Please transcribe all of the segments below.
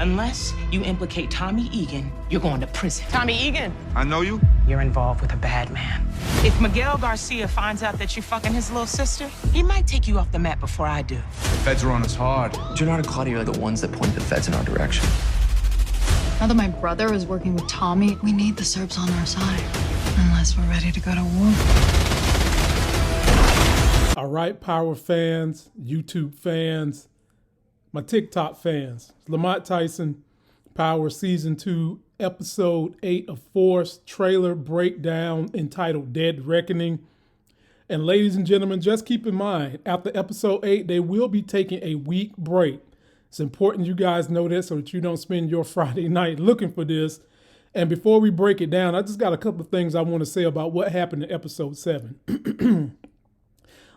Unless you implicate Tommy Egan, you're going to prison. Tommy Egan. I know you. You're involved with a bad man. If Miguel Garcia finds out that you're fucking his little sister, he might take you off the map before I do. The feds are on us hard. Gennard and Claudia are the ones that point the feds in our direction. Now that my brother is working with Tommy, we need the Serbs on our side. Unless we're ready to go to war. All right, Power fans, YouTube fans, my TikTok fans. Lamont Tyson, Power Season 2, Episode 8 of Force, trailer breakdown entitled Dead Reckoning. And ladies and gentlemen, just keep in mind, after Episode 8, they will be taking a week break. It's important you guys know that so that you don't spend your Friday night looking for this. And before we break it down, I just got a couple of things I want to say about what happened in Episode 7.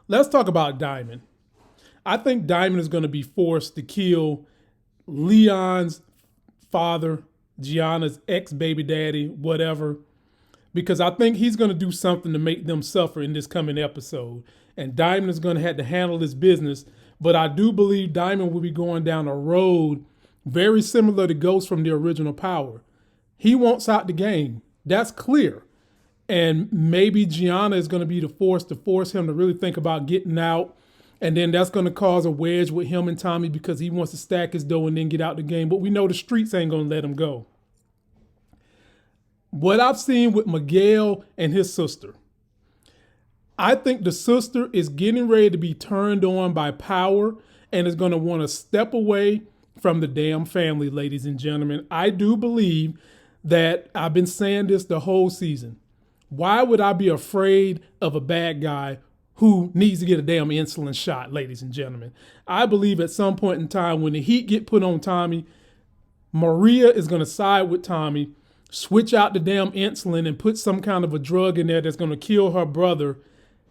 Let's talk about Diamond. I think Diamond is going to be forced to kill Leon's father, Gianna's ex-baby daddy, whatever, because I think he's going to do something to make them suffer in this coming episode. And Diamond is going to have to handle this business. But I do believe Diamond will be going down a road very similar to Ghost from the original Power. He wants out the game. That's clear. And maybe Gianna is going to be the force to force him to really think about getting out. And then that's going to cause a wedge with him and Tommy because he wants to stack his dough and then get out the game. But we know the streets ain't going to let him go. What I've seen with Miguel and his sister, I think the sister is getting ready to be turned on by Power and is going to want to step away from the damn family, ladies and gentlemen. I do believe that I've been saying this the whole season. Why would I be afraid of a bad guy who needs to get a damn insulin shot, ladies and gentlemen? I believe at some point in time when the heat get put on Tommy, Maria is going to side with Tommy, switch out the damn insulin and put some kind of a drug in there that's going to kill her brother,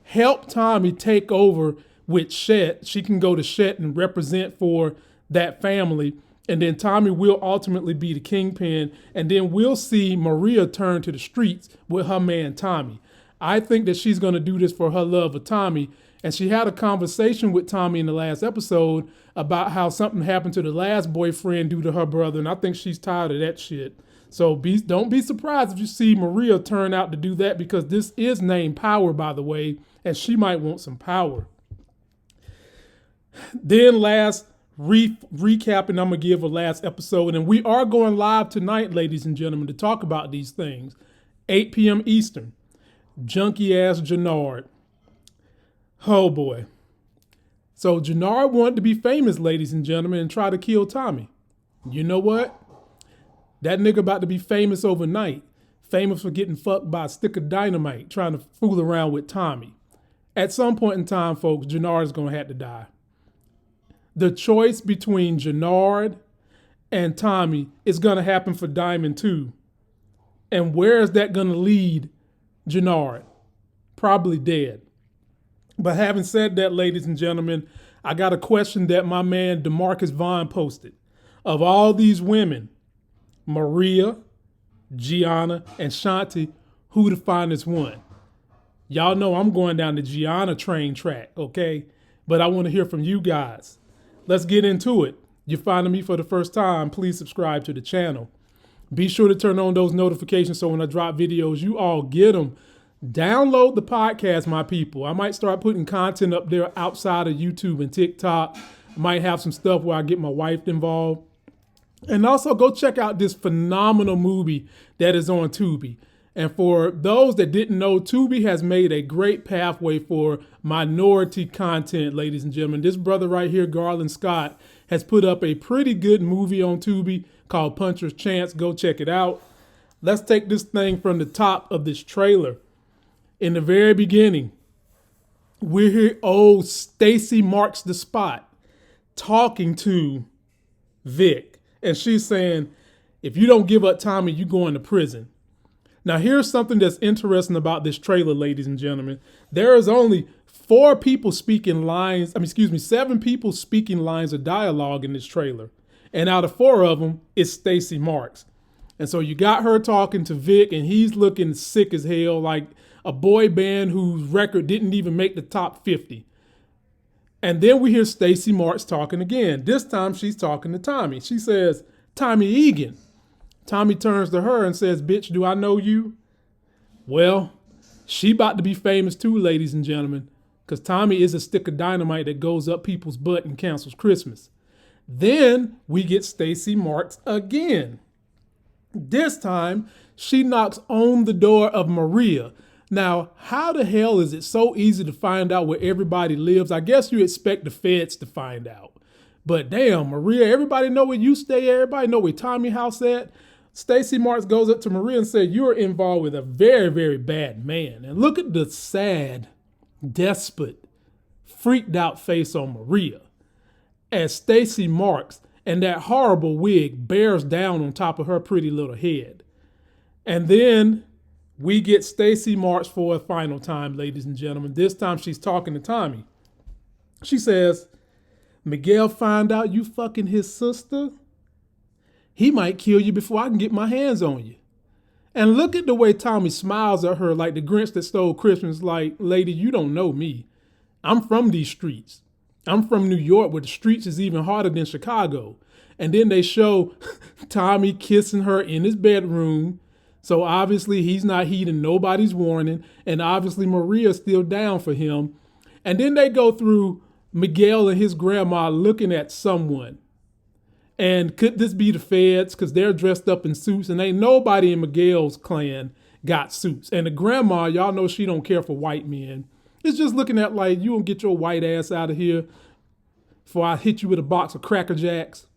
help Tommy take over with Chet. She can go to Chet and represent for that family. And then Tommy will ultimately be the kingpin. And then we'll see Maria turn to the streets with her man Tommy. I think that she's going to do this for her love of Tommy. And she had a conversation with Tommy in the last episode about how something happened to the last boyfriend due to her brother. And I think she's tired of that shit. So don't be surprised if you see Maria turn out to do that, because this is named Power, by the way, and she might want some power. Then last recapping, I'm going to give a last episode, and we are going live tonight, ladies and gentlemen, to talk about these things. 8 p.m. Eastern. Junkie ass Gennard. Oh boy. So Gennard wanted to be famous, ladies and gentlemen, and try to kill Tommy. You know what? That nigga about to be famous overnight. Famous for getting fucked by a stick of dynamite, trying to fool around with Tommy. At some point in time, folks, Gennard is going to have to die. The choice between Gennard and Tommy is going to happen for Diamond too. And where is that going to lead Gennard? Probably dead. But having said that, ladies and gentlemen, I got a question that my man DeMarcus Vaughn posted. Of all these women, Maria, Gianna, and Shanti, who the finest one? Y'all know I'm going down the Gianna train track, okay? But I want to hear from you guys. Let's get into it. You're finding me for the first time, please subscribe to the channel. Be sure to turn on those notifications so when I drop videos, you all get them. Download the podcast, my people. I might start putting content up there outside of YouTube and TikTok. I might have some stuff where I get my wife involved. And also go check out this phenomenal movie that is on Tubi. And for those that didn't know, Tubi has made a great pathway for minority content, ladies and gentlemen. This brother right here, Garland Scott, has put up a pretty good movie on Tubi called Puncher's Chance. Go check it out. Let's take this thing from the top of this trailer. In the very beginning, we're here, Stacy marks the spot, talking to Vic. And she's saying, if you don't give up Tommy, you're going to prison. Now, here's something that's interesting about this trailer, ladies and gentlemen. There is only 7 people speaking lines of dialogue in this trailer. And out of 4 of them, it's Stacy Marks. And so you got her talking to Vic, and he's looking sick as hell, like a boy band whose record didn't even make the top 50. And then we hear Stacy Marks talking again. This time she's talking to Tommy. She says, Tommy Egan. Tommy turns to her and says, "Bitch, do I know you?" Well, she about to be famous too, ladies and gentlemen, because Tommy is a stick of dynamite that goes up people's butt and cancels Christmas. Then we get Stacey Marks again. This time, she knocks on the door of Maria. Now, how the hell is it so easy to find out where everybody lives? I guess you expect the feds to find out. But damn, Maria, everybody know where you stay, everybody know where Tommy's house at. Stacey Marks goes up to Maria and says, "You're involved with a very, very bad man." And look at the sad, desperate, freaked out face on Maria as Stacey Marks and that horrible wig bears down on top of her pretty little head. And then we get Stacey Marks for a final time, ladies and gentlemen. This time she's talking to Tommy. She says, "Miguel find out you fucking his sister? He might kill you before I can get my hands on you." And look at the way Tommy smiles at her like the Grinch that stole Christmas, like, "Lady, you don't know me. I'm from these streets. I'm from New York, where the streets is even harder than Chicago." And then they show Tommy kissing her in his bedroom. So obviously he's not heeding nobody's warning. And obviously Maria's still down for him. And then they go through Miguel and his grandma looking at someone. And could this be the feds? Because they're dressed up in suits and ain't nobody in Miguel's clan got suits. And the grandma, y'all know she don't care for white men. It's just looking at like, you don't get your white ass out of here before I hit you with a box of Cracker Jacks.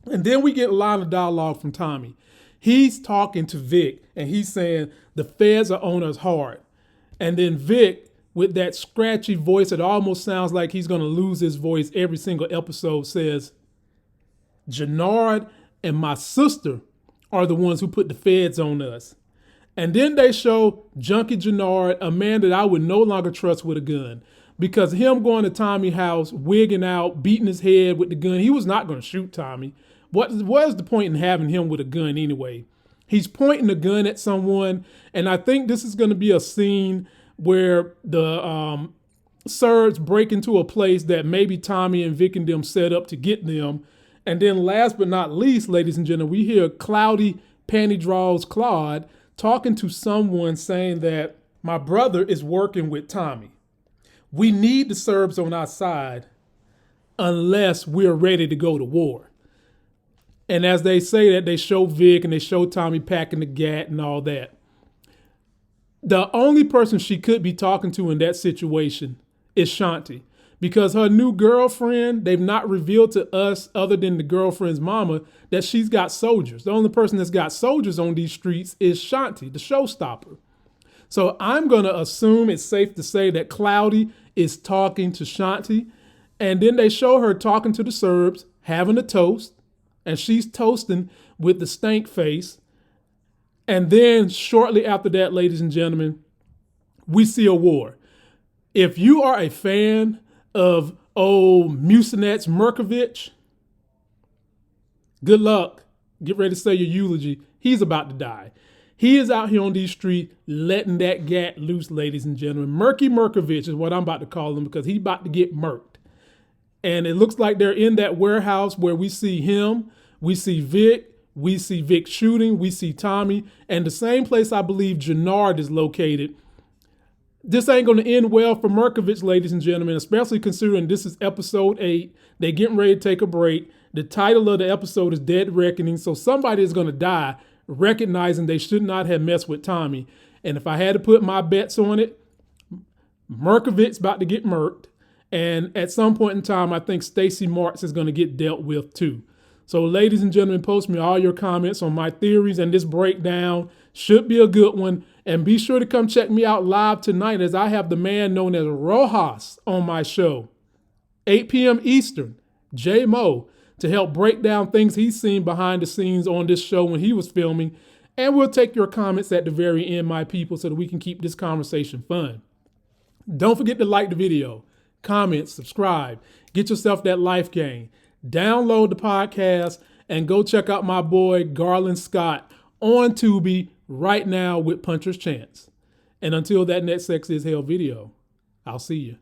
And then we get a line of dialogue from Tommy. He's talking to Vic and he's saying, "The feds are on us hard." And then Vic, with that scratchy voice that almost sounds like he's going to lose his voice every single episode, says, "Jannard and my sister are the ones who put the feds on us." And then they show Junkie Jannard, a man that I would no longer trust with a gun, because him going to Tommy's house, wigging out, beating his head with the gun, he was not going to shoot Tommy. What is the point in having him with a gun anyway? He's pointing a gun at someone, and I think this is going to be a scene where the Serbs break into a place that maybe Tommy and Vic and them set up to get them. And then last but not least, ladies and gentlemen, we hear Cloudy Panty Draws Claude talking to someone saying that my brother is working with Tommy. We need the Serbs on our side unless we're ready to go to war. And as they say that, they show Vic and they show Tommy packing the gat and all that. The only person she could be talking to in that situation is Shanti, because her new girlfriend, they've not revealed to us, other than the girlfriend's mama, that she's got soldiers. The only person that's got soldiers on these streets is Shanti, the showstopper. So I'm going to assume it's safe to say that Cloudy is talking to Shanti. And then they show her talking to the Serbs, having a toast, and she's toasting with the stank face. And then shortly after that, ladies and gentlemen, we see a war. If you are a fan of old Mucinets Merkovich, good luck. Get ready to say your eulogy. He's about to die. He is out here on these streets letting that gat loose, ladies and gentlemen. Murky Merkovich is what I'm about to call him, because he's about to get murked. And it looks like they're in that warehouse where we see him, we see Vic shooting, we see Tommy, and the same place I believe Jannard is located. This ain't going to end well for Merkovich, ladies and gentlemen, especially considering this is episode 8. They're getting ready to take a break. The title of the episode is Dead Reckoning, so somebody is going to die recognizing they should not have messed with Tommy. And if I had to put my bets on it, Merkovich's about to get murked. And at some point in time, I think Stacey Marks is going to get dealt with too. So ladies and gentlemen, post me all your comments on my theories, and this breakdown should be a good one. And be sure to come check me out live tonight, as I have the man known as Rojas on my show, 8 p.m. Eastern, J-Mo, to help break down things he's seen behind the scenes on this show when he was filming. And we'll take your comments at the very end, my people, so that we can keep this conversation fun. Don't forget to like the video, comment, subscribe, get yourself that life gain. Download the podcast and go check out my boy Garland Scott on Tubi right now with Puncher's Chance. And until that next Sex is Hell video, I'll see you.